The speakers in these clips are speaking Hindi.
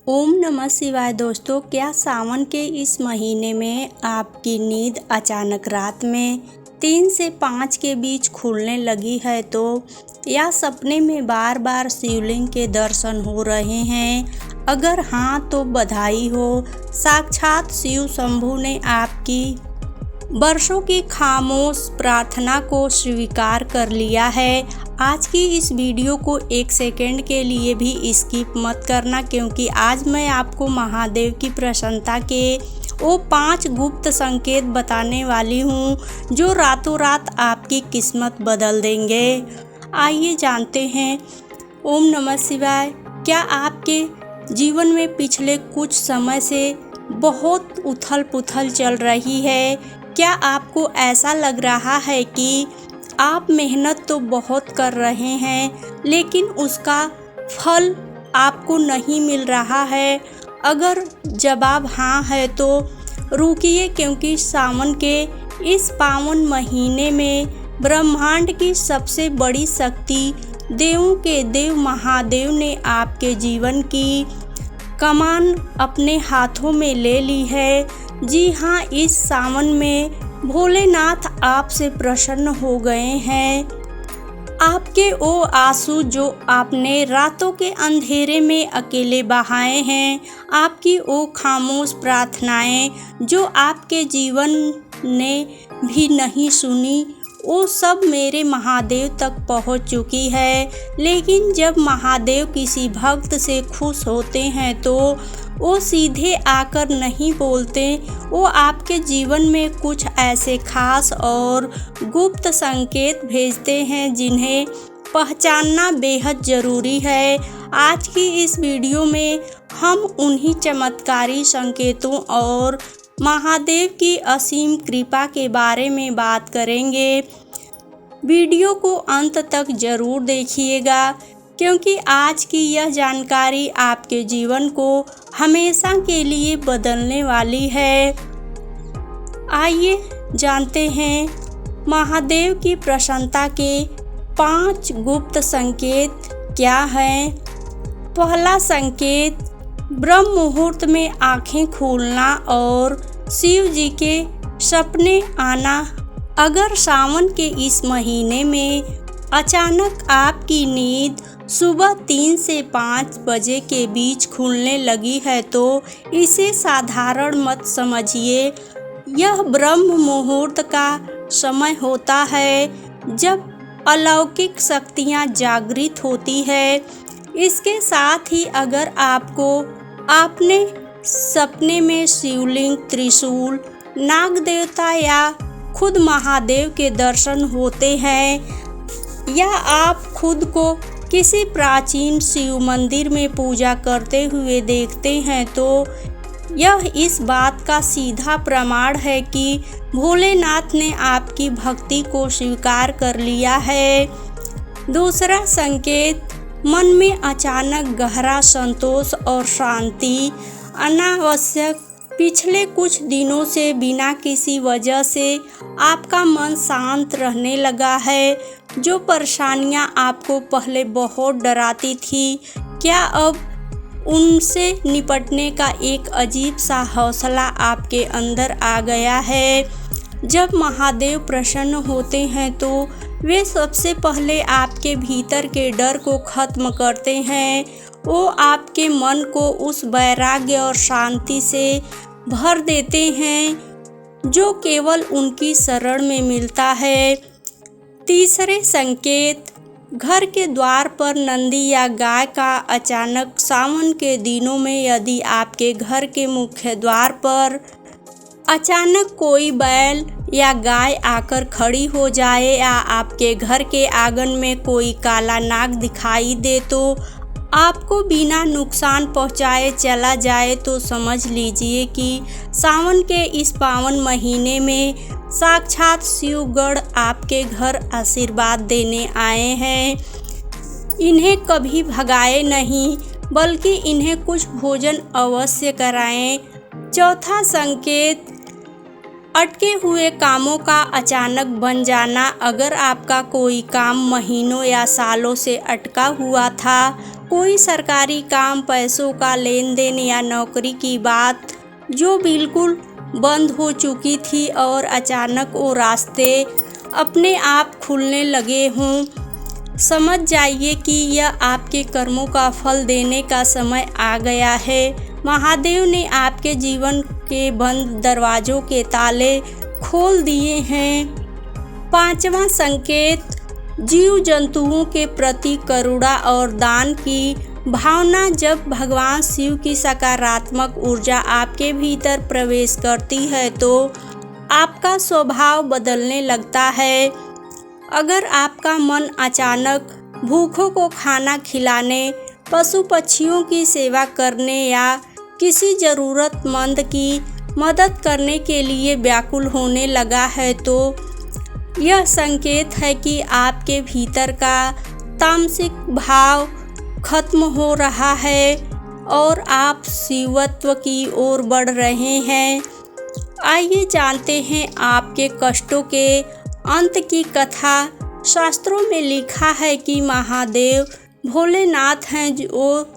ओम नमः शिवाय। दोस्तों, क्या सावन के इस महीने में आपकी नींद अचानक रात में 3 से 5 के बीच खुलने लगी है तो या सपने में बार बार शिवलिंग के दर्शन हो रहे हैं? अगर हाँ तो बधाई हो, साक्षात शिव शंभू ने आपकी वर्षों की खामोश प्रार्थना को स्वीकार कर लिया है। आज की इस वीडियो को 1 सेकंड के लिए भी स्किप मत करना, क्योंकि आज मैं आपको महादेव की प्रसन्नता के वो 5 गुप्त संकेत बताने वाली हूँ जो रातों रात आपकी किस्मत बदल देंगे। आइए जानते हैं। ओम नमः शिवाय। क्या आपके जीवन में पिछले कुछ समय से बहुत उथल पुथल चल रही है? क्या आपको ऐसा लग रहा है कि आप मेहनत तो बहुत कर रहे हैं लेकिन उसका फल आपको नहीं मिल रहा है? अगर जवाब हाँ है तो रुकिए, क्योंकि सावन के इस पावन महीने में ब्रह्मांड की सबसे बड़ी शक्ति देवों के देव महादेव ने आपके जीवन की कमान अपने हाथों में ले ली है। जी हाँ, इस सावन में भोलेनाथ आपसे प्रसन्न हो गए हैं। आपके वो आंसू जो आपने रातों के अंधेरे में अकेले बहाए हैं, आपकी वो खामोश प्रार्थनाएं जो आपके जीवन ने भी नहीं सुनी, वो सब मेरे महादेव तक पहुंच चुकी है। लेकिन जब महादेव किसी भक्त से खुश होते हैं तो वो सीधे आकर नहीं बोलते, वो आपके जीवन में कुछ ऐसे खास और गुप्त संकेत भेजते हैं जिन्हें पहचानना बेहद ज़रूरी है। आज की इस वीडियो में हम उन्हीं चमत्कारी संकेतों और महादेव की असीम कृपा के बारे में बात करेंगे। वीडियो को अंत तक ज़रूर देखिएगा, क्योंकि आज की यह जानकारी आपके जीवन को हमेशा के लिए बदलने वाली है। आइए जानते हैं महादेव की प्रसन्नता के 5 गुप्त संकेत क्या हैं। पहला संकेत, ब्रह्म मुहूर्त में आंखें खुलना और शिव जी के सपने आना। अगर सावन के इस महीने में अचानक आपकी नींद सुबह 3 से 5 बजे के बीच खुलने लगी है तो इसे साधारण मत समझिए। यह ब्रह्म मुहूर्त का समय होता है जब अलौकिक शक्तियाँ जागृत होती है। इसके साथ ही अगर आपको आपने सपने में शिवलिंग, त्रिशूल, नाग देवता या खुद महादेव के दर्शन होते हैं, या आप खुद को किसी प्राचीन शिव मंदिर में पूजा करते हुए देखते हैं, तो यह इस बात का सीधा प्रमाण है कि भोलेनाथ ने आपकी भक्ति को स्वीकार कर लिया है। दूसरा संकेत, मन में अचानक गहरा संतोष और शांति। अनावश्यक पिछले कुछ दिनों से बिना किसी वजह से आपका मन शांत रहने लगा है। जो परेशानियां आपको पहले बहुत डराती थी, क्या अब उनसे निपटने का एक अजीब सा हौसला आपके अंदर आ गया है? जब महादेव प्रसन्न होते हैं तो वे सबसे पहले आपके भीतर के डर को खत्म करते हैं। वो आपके मन को उस वैराग्य और शांति से भर देते हैं जो केवल उनकी शरण में मिलता है। तीसरे संकेत, घर के द्वार पर नंदी या गाय का अचानक सावन के दिनों में यदि आपके घर के मुख्य द्वार पर अचानक कोई बैल या गाय आकर खड़ी हो जाए, या आपके घर के आंगन में कोई काला नाग दिखाई दे तो आपको बिना नुकसान पहुंचाए चला जाए, तो समझ लीजिए कि सावन के इस पावन महीने में साक्षात शिवगढ़ आपके घर आशीर्वाद देने आए हैं। इन्हें कभी भगाए नहीं, बल्कि इन्हें कुछ भोजन अवश्य कराएं। चौथा संकेत, अटके हुए कामों का अचानक बन जाना। अगर आपका कोई काम महीनों या सालों से अटका हुआ था, कोई सरकारी काम, पैसों का लेन देन या नौकरी की बात जो बिल्कुल बंद हो चुकी थी और अचानक वो रास्ते अपने आप खुलने लगे हों, समझ जाइए कि यह आपके कर्मों का फल देने का समय आ गया है। महादेव ने आपके जीवन के बंद दरवाजों के ताले खोल दिए हैं। पांचवा संकेत, जीव जंतुओं के प्रति करुणा और दान की भावना। जब भगवान शिव की सकारात्मक ऊर्जा आपके भीतर प्रवेश करती है तो आपका स्वभाव बदलने लगता है। अगर आपका मन अचानक भूखों को खाना खिलाने, पशु पक्षियों की सेवा करने या किसी ज़रूरतमंद की मदद करने के लिए व्याकुल होने लगा है तो यह संकेत है कि आपके भीतर का तामसिक भाव खत्म हो रहा है और आप शिवत्व की ओर बढ़ रहे हैं। आइए जानते हैं आपके कष्टों के अंत की कथा। शास्त्रों में लिखा है कि महादेव भोलेनाथ हैं जो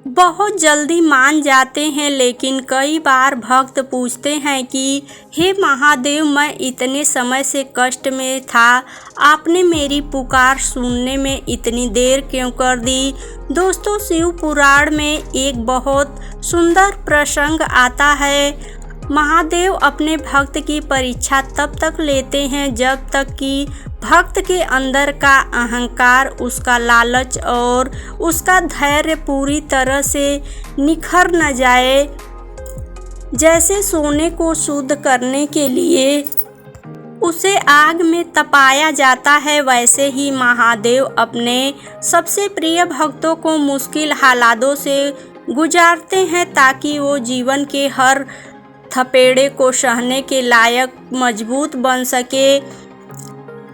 बहुत जल्दी मान जाते हैं, लेकिन कई बार भक्त पूछते हैं कि हे महादेव, मैं इतने समय से कष्ट में था, आपने मेरी पुकार सुनने में इतनी देर क्यों कर दी। दोस्तों, शिव पुराण में एक बहुत सुंदर प्रसंग आता है। महादेव अपने भक्त की परीक्षा तब तक लेते हैं जब तक कि भक्त के अंदर का अहंकार, उसका लालच और उसका धैर्य पूरी तरह से निखर न जाए। जैसे सोने को शुद्ध करने के लिए उसे आग में तपाया जाता है, वैसे ही महादेव अपने सबसे प्रिय भक्तों को मुश्किल हालातों से गुजारते हैं ताकि वो जीवन के हर थपेड़े को सहने के लायक मजबूत बन सके।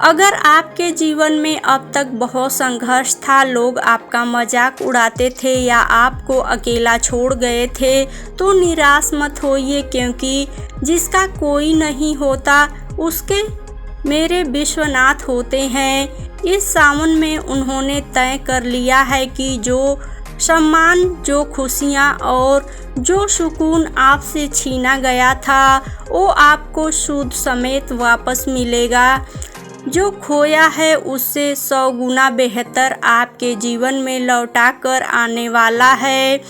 अगर आपके जीवन में अब तक बहुत संघर्ष था, लोग आपका मजाक उड़ाते थे या आपको अकेला छोड़ गए थे, तो निराश मत होइए, क्योंकि जिसका कोई नहीं होता उसके मेरे विश्वनाथ होते हैं। इस सावन में उन्होंने तय कर लिया है कि जो सम्मान, जो खुशियाँ और जो सुकून आपसे छीना गया था वो आपको सूद समेत वापस मिलेगा। जो खोया है उससे 100 गुना बेहतर आपके जीवन में लौटा कर आने वाला है।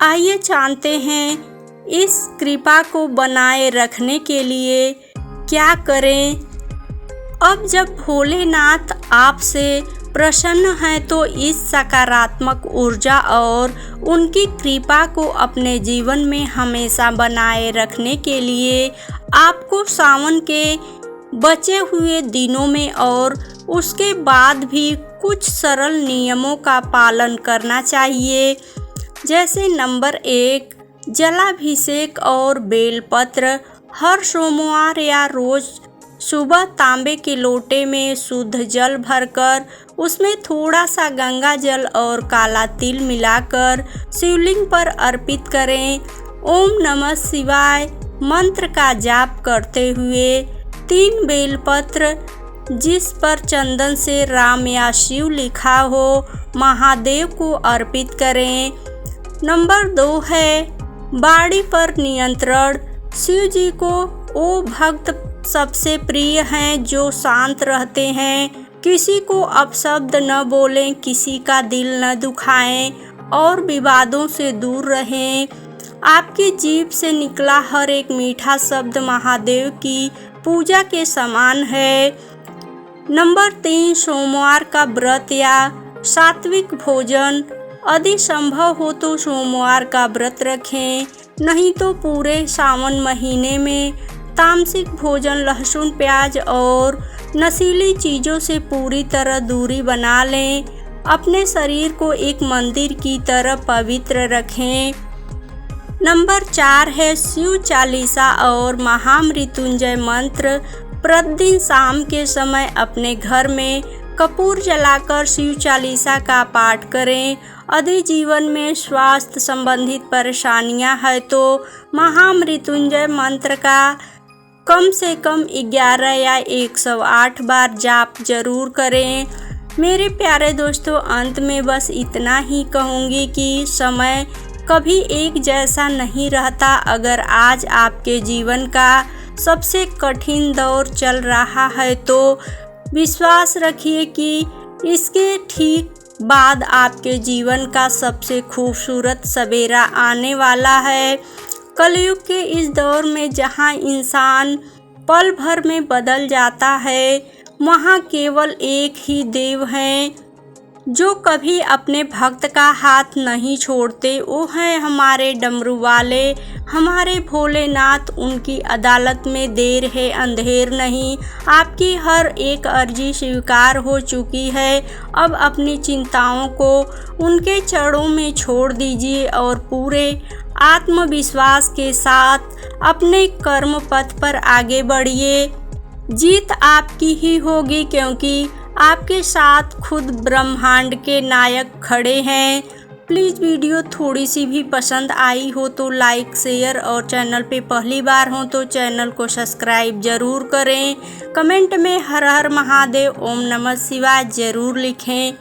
आइए जानते हैं इस कृपा को बनाए रखने के लिए क्या करें। अब जब भोलेनाथ आपसे प्रसन्न हैं तो इस सकारात्मक ऊर्जा और उनकी कृपा को अपने जीवन में हमेशा बनाए रखने के लिए आपको सावन के बचे हुए दिनों में और उसके बाद भी कुछ सरल नियमों का पालन करना चाहिए। जैसे नंबर 1, जलाभिषेक और बेलपत्र। हर सोमवार या रोज सुबह तांबे के लोटे में शुद्ध जल भरकर उसमें थोड़ा सा गंगा जल और काला तिल मिलाकर शिवलिंग पर अर्पित करें। ओम नमः शिवाय मंत्र का जाप करते हुए 3 बेलपत्र जिस पर चंदन से राम या शिव लिखा हो महादेव को अर्पित करें। नंबर 2 है वाणी पर नियंत्रण। शिव जी को वो भक्त सबसे प्रिय हैं जो शांत रहते हैं, किसी को अपशब्द न बोलें, किसी का दिल न दुखाएं और विवादों से दूर रहें। आपकी जीभ से निकला हर एक मीठा शब्द महादेव की पूजा के समान है। नंबर 3, सोमवार का व्रत या सात्विक भोजन। यदि संभव हो तो सोमवार का व्रत रखें, नहीं तो पूरे सावन महीने में तामसिक भोजन, लहसुन, प्याज और नशीली चीज़ों से पूरी तरह दूरी बना लें। अपने शरीर को एक मंदिर की तरह पवित्र रखें। नंबर 4 है शिव चालीसा और महामृत्युंजय मंत्र। प्रतिदिन शाम के समय अपने घर में कपूर जलाकर शिव चालीसा का पाठ करें। यदि जीवन में स्वास्थ्य संबंधित परेशानियां हैं तो महामृत्युंजय मंत्र का कम से कम 11 या 108 बार जाप जरूर करें। मेरे प्यारे दोस्तों, अंत में बस इतना ही कहूँगी कि समय कभी एक जैसा नहीं रहता। अगर आज आपके जीवन का सबसे कठिन दौर चल रहा है तो विश्वास रखिए कि इसके ठीक बाद आपके जीवन का सबसे खूबसूरत सवेरा आने वाला है। कलयुग के इस दौर में जहां इंसान पल भर में बदल जाता है, वहां केवल एक ही देव हैं जो कभी अपने भक्त का हाथ नहीं छोड़ते। वो हैं हमारे डमरू वाले, हमारे भोलेनाथ। उनकी अदालत में देर है अंधेर नहीं। आपकी हर एक अर्जी स्वीकार हो चुकी है। अब अपनी चिंताओं को उनके चरणों में छोड़ दीजिए और पूरे आत्मविश्वास के साथ अपने कर्म पथ पर आगे बढ़िए। जीत आपकी ही होगी, क्योंकि आपके साथ खुद ब्रह्मांड के नायक खड़े हैं। प्लीज़ वीडियो थोड़ी सी भी पसंद आई हो तो लाइक, शेयर और चैनल पे पहली बार हो तो चैनल को सब्सक्राइब ज़रूर करें। कमेंट में हर हर महादेव, ओम नमः शिवाय ज़रूर लिखें।